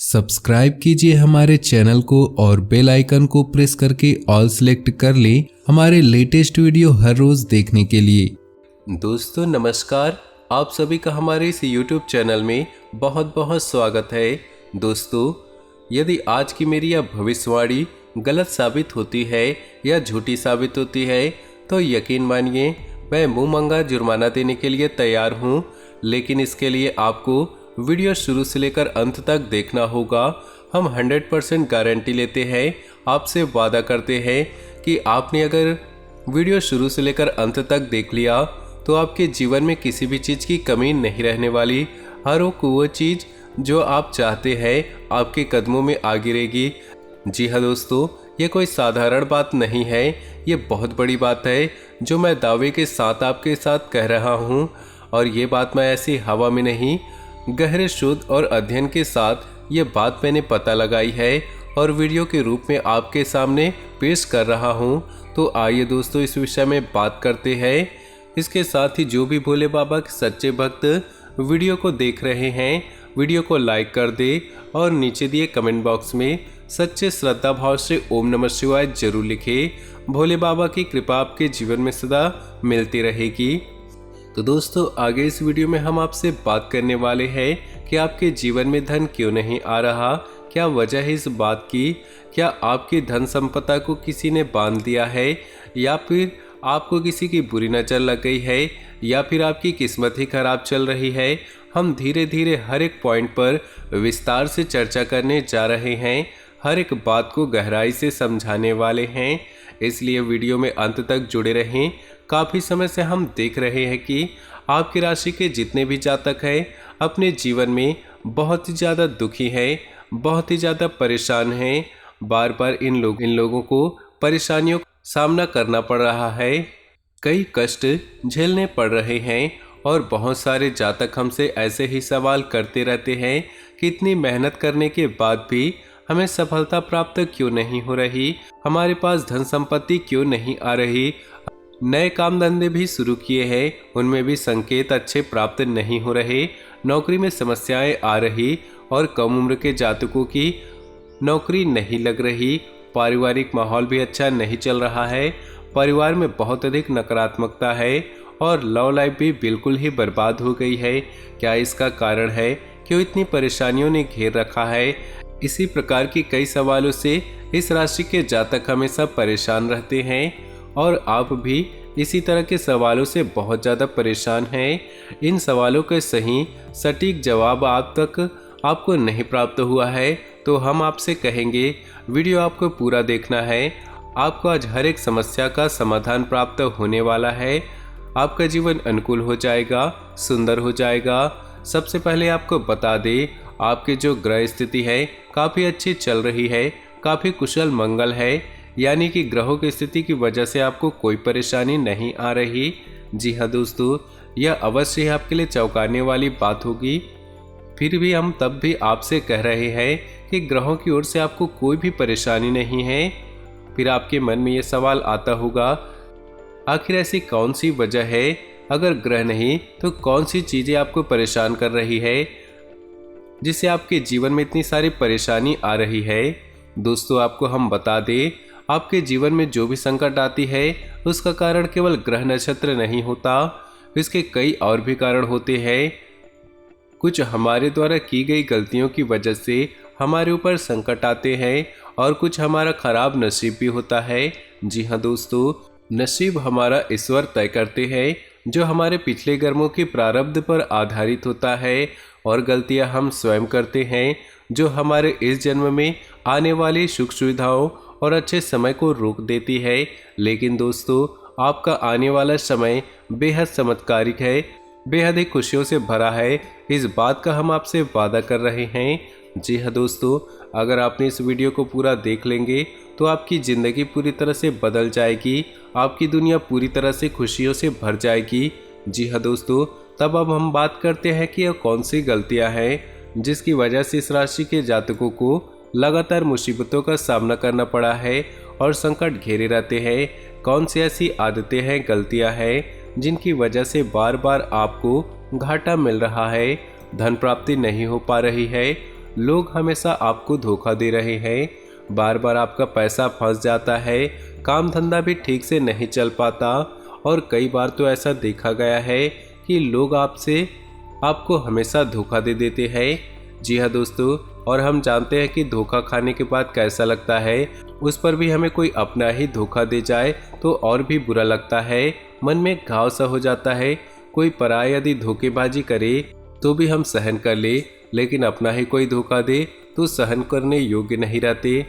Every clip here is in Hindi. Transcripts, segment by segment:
सब्सक्राइब कीजिए हमारे चैनल को और बेल आइकन को प्रेस करके ऑल सेलेक्ट कर लें हमारे लेटेस्ट वीडियो हर रोज देखने के लिए। दोस्तों नमस्कार, आप सभी का हमारे इस YouTube चैनल में बहुत बहुत स्वागत है। दोस्तों, यदि आज की मेरी यह भविष्यवाणी गलत साबित होती है या झूठी साबित होती है तो यकीन मानिए मैं मुंह मंगा जुर्माना देने के लिए तैयार हूँ, लेकिन इसके लिए आपको वीडियो शुरू से लेकर अंत तक देखना होगा। हम 100% गारंटी लेते हैं, आपसे वादा करते हैं कि आपने अगर वीडियो शुरू से लेकर अंत तक देख लिया तो आपके जीवन में किसी भी चीज़ की कमी नहीं रहने वाली। हर वो चीज़ जो आप चाहते हैं आपके कदमों में आ गिरेगी। जी हाँ दोस्तों, ये कोई साधारण बात नहीं है, ये बहुत बड़ी बात है जो मैं दावे के साथ आपके साथ कह रहा हूँ। और ये बात मैं ऐसी हवा में नहीं, गहरे शोध और अध्ययन के साथ ये बात मैंने पता लगाई है और वीडियो के रूप में आपके सामने पेश कर रहा हूँ। तो आइए दोस्तों इस विषय में बात करते हैं। इसके साथ ही जो भी भोले बाबा के सच्चे भक्त वीडियो को देख रहे हैं, वीडियो को लाइक कर दे और नीचे दिए कमेंट बॉक्स में सच्चे श्रद्धा भाव से ओम नमः शिवाय जरूर लिखे। भोले बाबा की कृपा आपके जीवन में सदा मिलती रहेगी। तो दोस्तों, आगे इस वीडियो में हम आपसे बात करने वाले हैं कि आपके जीवन में धन क्यों नहीं आ रहा, क्या वजह है इस बात की। क्या आपकी धन संपदा को किसी ने बांध दिया है, या फिर आपको किसी की बुरी नज़र लग गई है, या फिर आपकी किस्मत ही खराब चल रही है। हम धीरे धीरे हर एक पॉइंट पर विस्तार से चर्चा करने जा रहे हैं, हर एक बात को गहराई से समझाने वाले हैं, इसलिए वीडियो में अंत तक जुड़े रहें। काफ़ी समय से हम देख रहे हैं कि आपकी राशि के जितने भी जातक हैं अपने जीवन में बहुत ही ज़्यादा दुखी हैं, बहुत ही ज़्यादा परेशान हैं। बार बार इन लोगों को परेशानियों का सामना करना पड़ रहा है, कई कष्ट झेलने पड़ रहे हैं। और बहुत सारे जातक हमसे ऐसे ही सवाल करते रहते हैं कि इतनी मेहनत करने के बाद भी हमें सफलता प्राप्त क्यों नहीं हो रही, हमारे पास धन संपत्ति क्यों नहीं आ रही। नए काम धंधे भी शुरू किए हैं, उनमें भी संकेत अच्छे प्राप्त नहीं हो रहे, नौकरी में समस्याएं आ रही और कम उम्र के जातकों की नौकरी नहीं लग रही। पारिवारिक माहौल भी अच्छा नहीं चल रहा है, परिवार में बहुत अधिक नकारात्मकता है और लव लाइफ भी बिल्कुल ही बर्बाद हो गई है। क्या इसका कारण है, क्यों इतनी परेशानियों ने घेर रखा है। इसी प्रकार की कई सवालों से इस राशि के जातक हमेशा परेशान रहते हैं और आप भी इसी तरह के सवालों से बहुत ज़्यादा परेशान हैं। इन सवालों के सही सटीक जवाब आपको नहीं प्राप्त हुआ है तो हम आपसे कहेंगे वीडियो आपको पूरा देखना है। आपको आज हर एक समस्या का समाधान प्राप्त होने वाला है, आपका जीवन अनुकूल हो जाएगा, सुंदर हो जाएगा। सबसे पहले आपको बता दें, आपकी जो ग्रह स्थिति है काफ़ी अच्छी चल रही है, काफ़ी कुशल मंगल है, यानी कि ग्रहों की स्थिति की वजह से आपको कोई परेशानी नहीं आ रही। जी हाँ दोस्तों, यह अवश्य ही आपके लिए चौंकाने वाली बात होगी। फिर भी हम तब भी आपसे कह रहे हैं कि ग्रहों की ओर से आपको कोई भी परेशानी नहीं है। फिर आपके मन में ये सवाल आता होगा, आखिर ऐसी कौन सी वजह है, अगर ग्रह नहीं तो कौन सी चीज़ें आपको परेशान कर रही है जिससे आपके जीवन में इतनी सारी परेशानी आ रही है। दोस्तों, आपको हम बता दें, आपके जीवन में जो भी संकट आती है उसका कारण केवल ग्रह नक्षत्र नहीं होता, इसके कई और भी कारण होते हैं। कुछ हमारे द्वारा की गई गलतियों की वजह से हमारे ऊपर संकट आते हैं और कुछ हमारा खराब नसीब भी होता है। जी हाँ दोस्तों, नसीब हमारा ईश्वर तय करते हैं, जो हमारे पिछले कर्मों के प्रारब्ध पर आधारित होता है, और गलतियां हम स्वयं करते हैं जो हमारे इस जन्म में आने वाली सुख सुविधाओं और अच्छे समय को रोक देती है। लेकिन दोस्तों, आपका आने वाला समय बेहद चमत्कारिक है, बेहद ही खुशियों से भरा है, इस बात का हम आपसे वादा कर रहे हैं। जी हाँ दोस्तों, अगर आपने इस वीडियो को पूरा देख लेंगे तो आपकी ज़िंदगी पूरी तरह से बदल जाएगी, आपकी दुनिया पूरी तरह से खुशियों से भर जाएगी। जी हाँ दोस्तों, तब अब हम बात करते हैं कि यह कौन सी गलतियां हैं जिसकी वजह से इस राशि के जातकों को लगातार मुसीबतों का सामना करना पड़ा है और संकट घेरे रहते हैं। कौन सी ऐसी आदतें हैं, गलतियां हैं जिनकी वजह से बार बार आपको घाटा मिल रहा है, धन प्राप्ति नहीं हो पा रही है, लोग हमेशा आपको धोखा दे रहे हैं, बार बार आपका पैसा फंस जाता है, काम धंधा भी ठीक से नहीं चल पाता और कई बार तो ऐसा देखा गया है कि लोग आपको हमेशा धोखा दे देते हैं। जी हाँ दोस्तों, और हम जानते हैं कि धोखा खाने के बाद कैसा लगता है। उस पर भी हमें कोई अपना ही धोखा दे जाए तो और भी बुरा लगता है, मन में घाव सा हो जाता है। कोई पराया यदि धोखेबाजी करे तो भी हम सहन कर ले, लेकिन अपना ही कोई धोखा दे तो सहन करने योग्य नहीं रहते।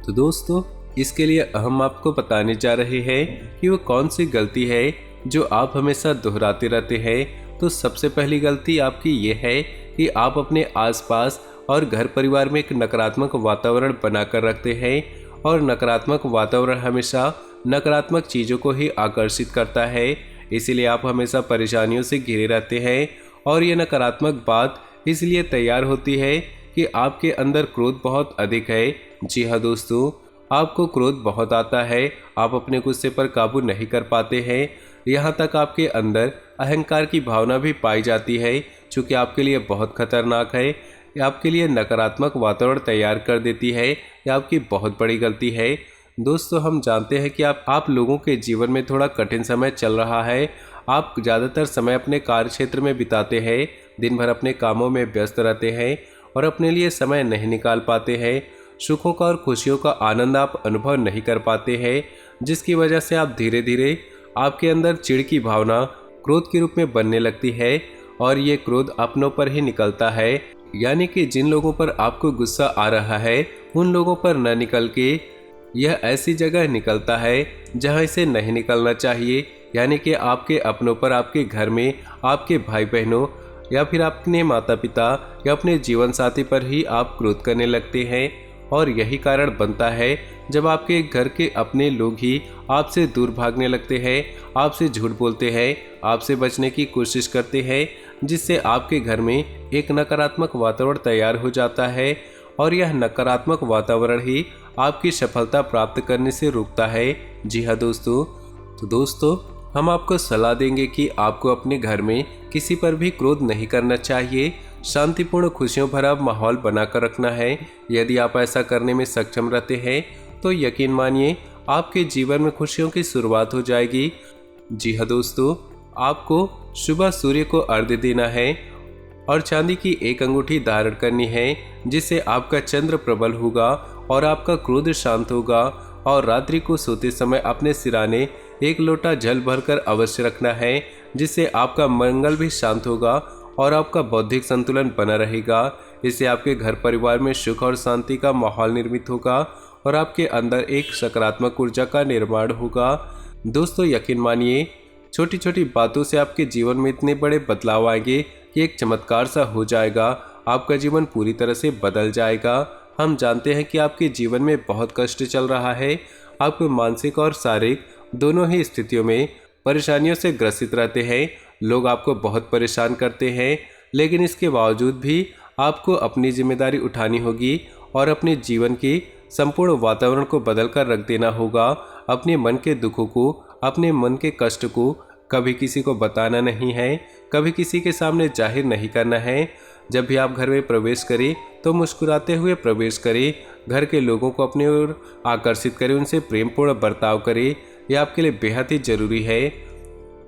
तो दोस्तों, इसके लिए हम आपको बताने जा रहे हैं कि वो कौन सी गलती है जो आप हमेशा दोहराते रहते हैं। तो सबसे पहली गलती आपकी ये है कि आप अपने आसपास और घर परिवार में एक नकारात्मक वातावरण बनाकर रखते हैं, और नकारात्मक वातावरण हमेशा नकारात्मक चीज़ों को ही आकर्षित करता है। इसीलिए आप हमेशा परेशानियों से घिरे रहते हैं, और ये नकारात्मक बात इसलिए तैयार होती है कि आपके अंदर क्रोध बहुत अधिक है। जी हाँ दोस्तों, आपको क्रोध बहुत आता है, आप अपने गुस्से पर काबू नहीं कर पाते हैं। यहाँ तक आपके अंदर अहंकार की भावना भी पाई जाती है, जो कि आपके लिए बहुत खतरनाक है। ये आपके लिए नकारात्मक वातावरण तैयार कर देती है। यह आपकी बहुत बड़ी गलती है। दोस्तों, हम जानते हैं कि आप लोगों के जीवन में थोड़ा कठिन समय चल रहा है। आप ज़्यादातर समय अपने कार्य क्षेत्र में बिताते हैं, दिन भर अपने कामों में व्यस्त रहते हैं और अपने लिए समय नहीं निकाल पाते हैं। सुखों का और खुशियों का आनंद आप अनुभव नहीं कर पाते हैं, जिसकी वजह से आप धीरे धीरे आपके अंदर चिढ़ की भावना क्रोध के रूप में बनने लगती है, और ये क्रोध अपनों पर ही निकलता है। यानी कि जिन लोगों पर आपको गुस्सा आ रहा है उन लोगों पर न निकल के यह ऐसी जगह निकलता है जहां इसे नहीं निकलना चाहिए। यानी कि आपके अपनों पर, आपके घर में, आपके भाई बहनों या फिर अपने माता पिता या अपने जीवन साथी पर ही आप क्रोध करने लगते हैं। और यही कारण बनता है जब आपके घर के अपने लोग ही आपसे दूर भागने लगते हैं, आपसे झूठ बोलते हैं, आपसे बचने की कोशिश करते हैं, जिससे आपके घर में एक नकारात्मक वातावरण तैयार हो जाता है, और यह नकारात्मक वातावरण ही आपकी सफलता प्राप्त करने से रोकता है। जी हाँ दोस्तों, तो दोस्तों, हम आपको सलाह देंगे कि आपको अपने घर में किसी पर भी क्रोध नहीं करना चाहिए। शांतिपूर्ण खुशियों भरा माहौल बनाकर रखना है। यदि आप ऐसा करने में सक्षम रहते हैं तो यकीन मानिए आपके जीवन में खुशियों की शुरुआत हो जाएगी। जी हाँ दोस्तों, आपको सुबह सूर्य को अर्घ्य देना है और चांदी की एक अंगूठी धारण करनी है, जिससे आपका चंद्र प्रबल होगा और आपका क्रोध शांत होगा। और रात्रि को सोते समय अपने सिराने एक लोटा जल भरकर अवश्य रखना है, जिससे आपका मंगल भी शांत होगा और आपका बौद्धिक संतुलन बना रहेगा। इससे आपके घर परिवार में सुख और शांति का माहौल निर्मित होगा और आपके अंदर एक सकारात्मक ऊर्जा का निर्माण होगा। दोस्तों, यकीन मानिए छोटी छोटी बातों से आपके जीवन में इतने बड़े बदलाव आएंगे कि एक चमत्कार सा हो जाएगा। आपका जीवन पूरी तरह से बदल जाएगा। हम जानते हैं कि आपके जीवन में बहुत कष्ट चल रहा है। आप मानसिक और शारीरिक दोनों ही स्थितियों में परेशानियों से ग्रसित रहते हैं। लोग आपको बहुत परेशान करते हैं, लेकिन इसके बावजूद भी आपको अपनी जिम्मेदारी उठानी होगी और अपने जीवन के संपूर्ण वातावरण को बदल कर रख देना होगा। अपने मन के दुखों को, अपने मन के कष्ट को कभी किसी को बताना नहीं है, कभी किसी के सामने जाहिर नहीं करना है। जब भी आप घर में प्रवेश करें तो मुस्कुराते हुए प्रवेश करें। घर के लोगों को अपनी ओर आकर्षित करें, उनसे प्रेमपूर्ण बर्ताव करें। यह आपके लिए बेहद ही जरूरी है।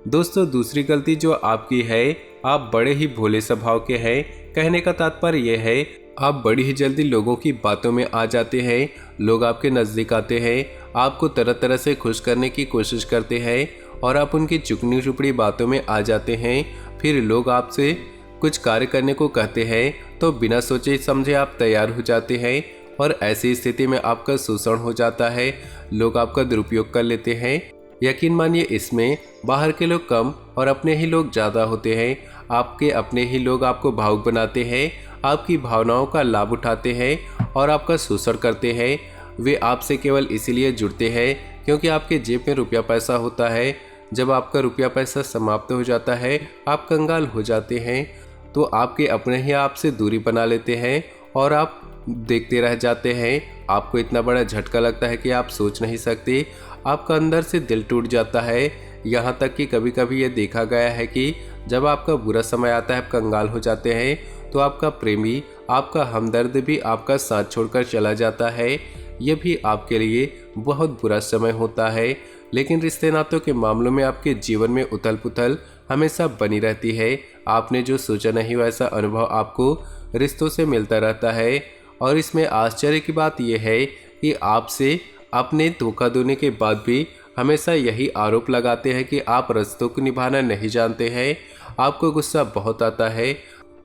दोस्तों, दूसरी गलती जो आपकी है, आप बड़े ही भोले स्वभाव के हैं। कहने का तात्पर्य यह है, आप बड़ी ही जल्दी लोगों की बातों में आ जाते हैं। लोग आपके नज़दीक आते हैं, आपको तरह तरह से खुश करने की कोशिश करते हैं और आप उनकी चुकनी चुपड़ी बातों में आ जाते हैं। फिर लोग आपसे कुछ कार्य करने को कहते हैं तो बिना सोचे समझे आप तैयार हो जाते हैं, और ऐसी स्थिति में आपका शोषण हो जाता है। लोग आपका दुरुपयोग कर लेते हैं। यकीन मानिए, इसमें बाहर के लोग कम और अपने ही लोग ज़्यादा होते हैं। आपके अपने ही लोग आपको भावुक बनाते हैं, आपकी भावनाओं का लाभ उठाते हैं और आपका शोषण करते हैं। वे आपसे केवल इसीलिए जुड़ते हैं क्योंकि आपके जेब में रुपया पैसा होता है। जब आपका रुपया पैसा समाप्त हो जाता है, आप कंगाल हो जाते हैं, तो आपके अपने ही आपसे दूरी बना लेते हैं और आप देखते रह जाते हैं। आपको इतना बड़ा झटका लगता है कि आप सोच नहीं सकते। आपका अंदर से दिल टूट जाता है। यहाँ तक कि कभी कभी ये देखा गया है कि जब आपका बुरा समय आता है, आप कंगाल हो जाते हैं, तो आपका प्रेमी आपका हमदर्द भी आपका साथ छोड़कर चला जाता है। यह भी आपके लिए बहुत बुरा समय होता है। लेकिन रिश्ते नातों के मामलों में आपके जीवन में उथल पुथल हमेशा बनी रहती है। आपने जो सोचा नहीं वैसा अनुभव आपको रिश्तों से मिलता रहता है। और इसमें आश्चर्य की बात यह है कि आपसे अपने धोखा देने के बाद भी हमेशा यही आरोप लगाते हैं कि आप रिश्तों को निभाना नहीं जानते हैं। आपको गुस्सा बहुत आता है,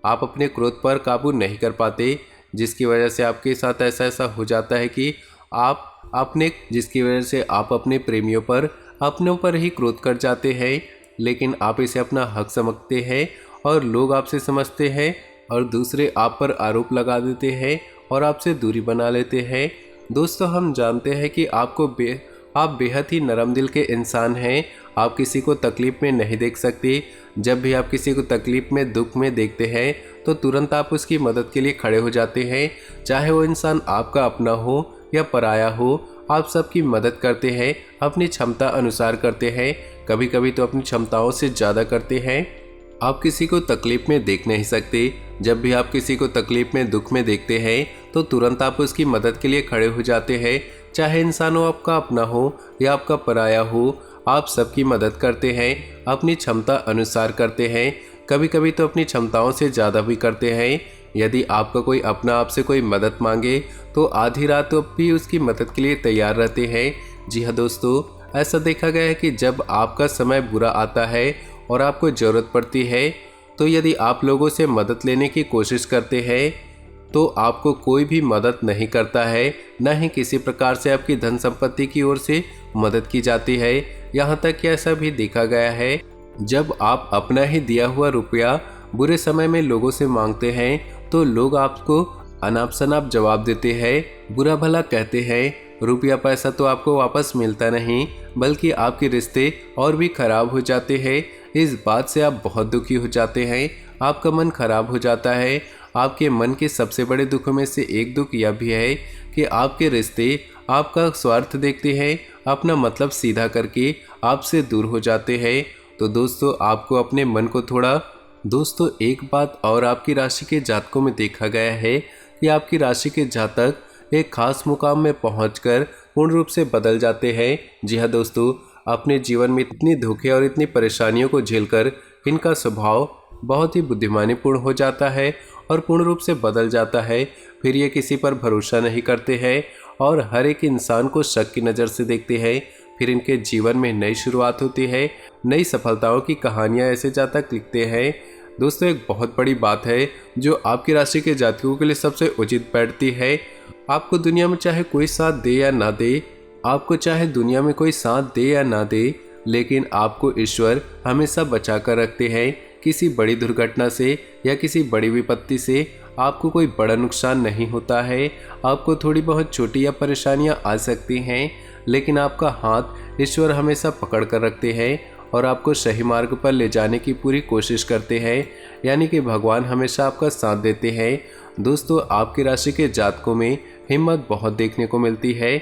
आप अपने क्रोध पर काबू नहीं कर पाते, जिसकी वजह से आपके साथ ऐसा हो जाता है कि आप अपने प्रेमियों पर अपने ऊपर ही क्रोध कर जाते हैं। लेकिन आप इसे अपना हक समझते हैं और लोग आपसे समझते हैं और दूसरे आप पर आरोप लगा देते हैं और आपसे दूरी बना लेते हैं। दोस्तों, हम जानते हैं कि आप बेहद ही नरम दिल के इंसान हैं। आप किसी को तकलीफ में नहीं देख सकते। जब भी आप किसी को तकलीफ में, दुख में देखते हैं तो तुरंत आप उसकी मदद के लिए खड़े हो जाते हैं। चाहे वो इंसान आपका अपना हो या पराया हो, आप सबकी मदद करते हैं, अपनी क्षमता अनुसार करते हैं, कभी कभी तो अपनी क्षमताओं से ज़्यादा करते हैं। आप किसी को तकलीफ में देख नहीं सकते। जब भी आप किसी को तकलीफ में, दुख में देखते हैं तो तुरंत आप उसकी मदद के लिए खड़े हो जाते हैं। चाहे इंसान हो आपका अपना हो या आपका पराया हो, आप सबकी मदद करते हैं, अपनी क्षमता अनुसार करते हैं, कभी कभी तो अपनी क्षमताओं से ज़्यादा भी करते हैं। यदि आपका कोई अपना आपसे कोई मदद मांगे तो आधी रात भी उसकी मदद के लिए तैयार रहते हैं। जी हाँ दोस्तों, ऐसा देखा गया है कि जब आपका समय बुरा आता है और आपको ज़रूरत पड़ती है तो यदि आप लोगों से मदद लेने की कोशिश करते हैं तो आपको कोई भी मदद नहीं करता है, न ही किसी प्रकार से आपकी धन संपत्ति की ओर से मदद की जाती है। यहाँ तक कि ऐसा भी देखा गया है, जब आप अपना ही दिया हुआ रुपया बुरे समय में लोगों से मांगते हैं तो लोग आपको अनाप शनाप जवाब देते हैं, बुरा भला कहते हैं। रुपया पैसा तो आपको वापस मिलता नहीं, बल्कि आपके रिश्ते और भी खराब हो जाते हैं। इस बात से आप बहुत दुखी हो जाते हैं, आपका मन खराब हो जाता है। आपके मन के सबसे बड़े दुखों में से एक दुख यह भी है कि आपके रिश्ते आपका स्वार्थ देखते हैं, अपना मतलब सीधा करके आपसे दूर हो जाते हैं। तो दोस्तों, आपको अपने मन को थोड़ा एक बात और आपकी राशि के जातकों में देखा गया है कि आपकी राशि के जातक एक खास मुकाम में पहुंचकर पूर्ण रूप से बदल जाते हैं। जी हाँ दोस्तों, अपने जीवन में इतनी धोखे और इतनी परेशानियों को झेलकर इनका स्वभाव बहुत ही बुद्धिमानीपूर्ण हो जाता है और पूर्ण रूप से बदल जाता है। फिर ये किसी पर भरोसा नहीं करते हैं और हर एक इंसान को शक की नज़र से देखते हैं। फिर इनके जीवन में नई शुरुआत होती है, नई सफलताओं की कहानियाँ ऐसे जातक लिखते हैं। दोस्तों, एक बहुत बड़ी बात है जो आपकी राशि के जातकों के लिए सबसे उचित बैठती है। आपको दुनिया में चाहे कोई साथ दे या ना दे, लेकिन आपको ईश्वर हमेशा बचा कर रखते हैं। किसी बड़ी दुर्घटना से या किसी बड़ी विपत्ति से आपको कोई बड़ा नुकसान नहीं होता है। आपको थोड़ी बहुत छोटी या परेशानियां आ सकती हैं, लेकिन आपका हाथ ईश्वर हमेशा पकड़ कर रखते हैं और आपको सही मार्ग पर ले जाने की पूरी कोशिश करते हैं। यानी कि भगवान हमेशा आपका साथ देते हैं। दोस्तों, आपकी राशि के जातकों में हिम्मत बहुत देखने को मिलती है।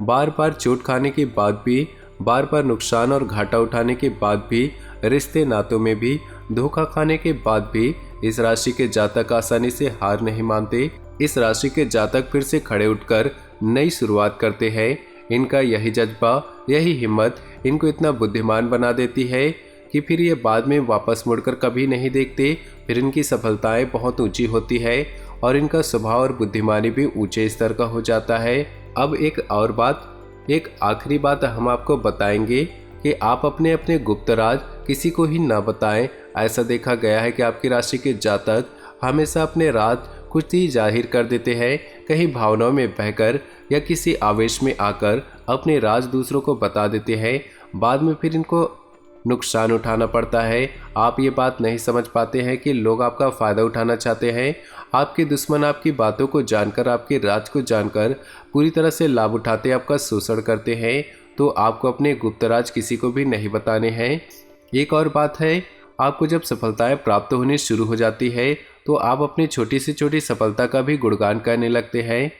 बार बार चोट खाने के बाद भी, बार बार नुकसान और घाटा उठाने के बाद भी, रिश्ते नातों में भी धोखा खाने के बाद भी इस राशि के जातक आसानी से हार नहीं मानते। इस राशि के जातक फिर से खड़े उठकर नई शुरुआत करते हैं। इनका यही जज्बा, यही हिम्मत इनको इतना बुद्धिमान बना देती है कि फिर ये बाद में वापस मुड़कर कभी नहीं देखते। फिर इनकी सफलताएं बहुत ऊंची होती है और इनका स्वभाव और बुद्धिमानी भी ऊंचे स्तर का हो जाता है। अब एक आखिरी बात हम आपको बताएंगे कि आप अपने अपने गुप्त राज किसी को ही ना बताएं। ऐसा देखा गया है कि आपकी राशि के जातक हमेशा अपने राज कुछ ही जाहिर कर देते हैं, कहीं भावनाओं में बहकर या किसी आवेश में आकर अपने राज दूसरों को बता देते हैं। बाद में फिर इनको नुकसान उठाना पड़ता है। आप ये बात नहीं समझ पाते हैं कि लोग आपका फ़ायदा उठाना चाहते हैं। आपके दुश्मन आपकी बातों को जानकर, आपके राज को जानकर पूरी तरह से लाभ उठाते, आपका शोषण करते हैं। तो आपको अपने गुप्त राज किसी को भी नहीं बताने हैं। एक और बात है, आपको जब सफलताएं प्राप्त होनी शुरू हो जाती है तो आप अपनी छोटी से छोटी सफलता का भी गुणगान करने लगते हैं।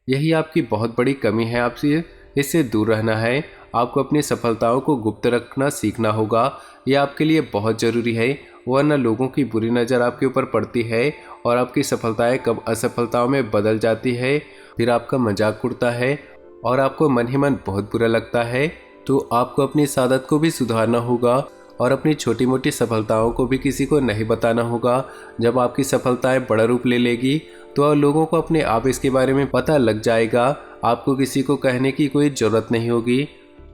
यही आपकी बहुत बड़ी कमी है, आपसे इससे दूर रहना है। आपको अपनी सफलताओं को गुप्त रखना सीखना होगा, यह आपके लिए बहुत ज़रूरी है। वरना लोगों की बुरी नज़र आपके ऊपर पड़ती है और आपकी सफलताएं कब असफलताओं में बदल जाती है। फिर आपका मजाक उड़ता है और आपको मन ही मन बहुत बुरा लगता है। तो आपको अपनी इस आदत को भी सुधारना होगा और अपनी छोटी मोटी सफलताओं को भी किसी को नहीं बताना होगा। जब आपकी सफलताएं बड़ा रूप ले लेगी तो लोगों को अपने आप इसके बारे में पता लग जाएगा। आपको किसी को कहने की कोई ज़रूरत नहीं होगी।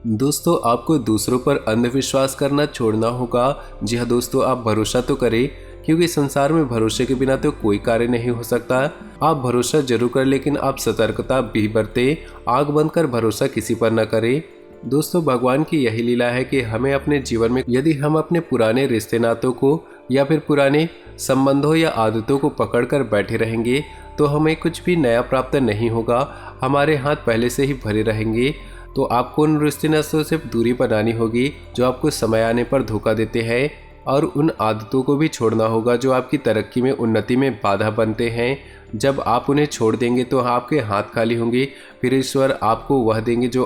दोस्तों, आपको दूसरों पर अंधविश्वास करना छोड़ना होगा। जी हाँ दोस्तों, आप भरोसा तो करें, क्योंकि संसार में भरोसे के बिना तो कोई कार्य नहीं हो सकता। आप भरोसा जरूर करें, लेकिन आप सतर्कता भी बरतें। आंख बंद कर भरोसा किसी पर न करें। दोस्तों, भगवान की यही लीला है कि हमें अपने जीवन में यदि हम अपने पुराने रिश्ते नातों को या फिर पुराने संबंधों या आदतों को पकड़कर बैठे रहेंगे तो हमें कुछ भी नया प्राप्त नहीं होगा। हमारे हाथ पहले से ही भरे रहेंगे। तो आपको उन रिश्ते नातों से दूरी बनानी होगी जो आपको समय आने पर धोखा देते हैं, और उन आदतों को भी छोड़ना होगा जो आपकी तरक्की में, उन्नति में बाधा बनते हैं। जब आप उन्हें छोड़ देंगे तो आपके हाथ खाली होंगे। फिर ईश्वर आपको वह देंगे जो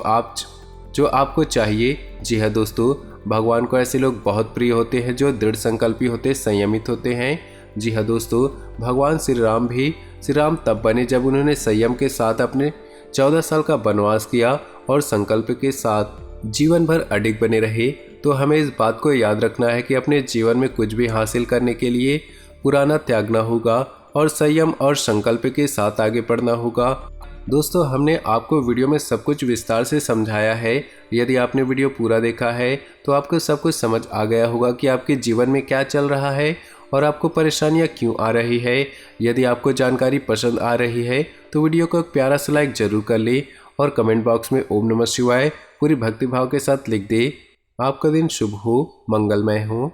आपको चाहिए। जी हाँ दोस्तों, भगवान को ऐसे लोग बहुत प्रिय होते हैं जो दृढ़ संकल्पी होते, संयमित होते हैं। जी हाँ दोस्तों, भगवान श्री राम तब बने जब उन्होंने संयम के साथ अपने 14 साल का वनवास किया और संकल्प के साथ जीवन भर अडिग बने रहे। तो हमें इस बात को याद रखना है कि अपने जीवन में कुछ भी हासिल करने के लिए पुराना त्यागना होगा और संयम और संकल्प के साथ आगे बढ़ना होगा। दोस्तों, हमने आपको वीडियो में सब कुछ विस्तार से समझाया है। यदि आपने वीडियो पूरा देखा है तो आपको सब कुछ समझ आ गया होगा कि आपके जीवन में क्या चल रहा है और आपको परेशानियां क्यों आ रही है। यदि आपको जानकारी पसंद आ रही है तो वीडियो को एक प्यारा सा लाइक जरूर कर ले और कमेंट बॉक्स में ओम नमः शिवाय पूरी भक्ति भाव के साथ लिख दे। आपका दिन शुभ हो, मंगलमय हो।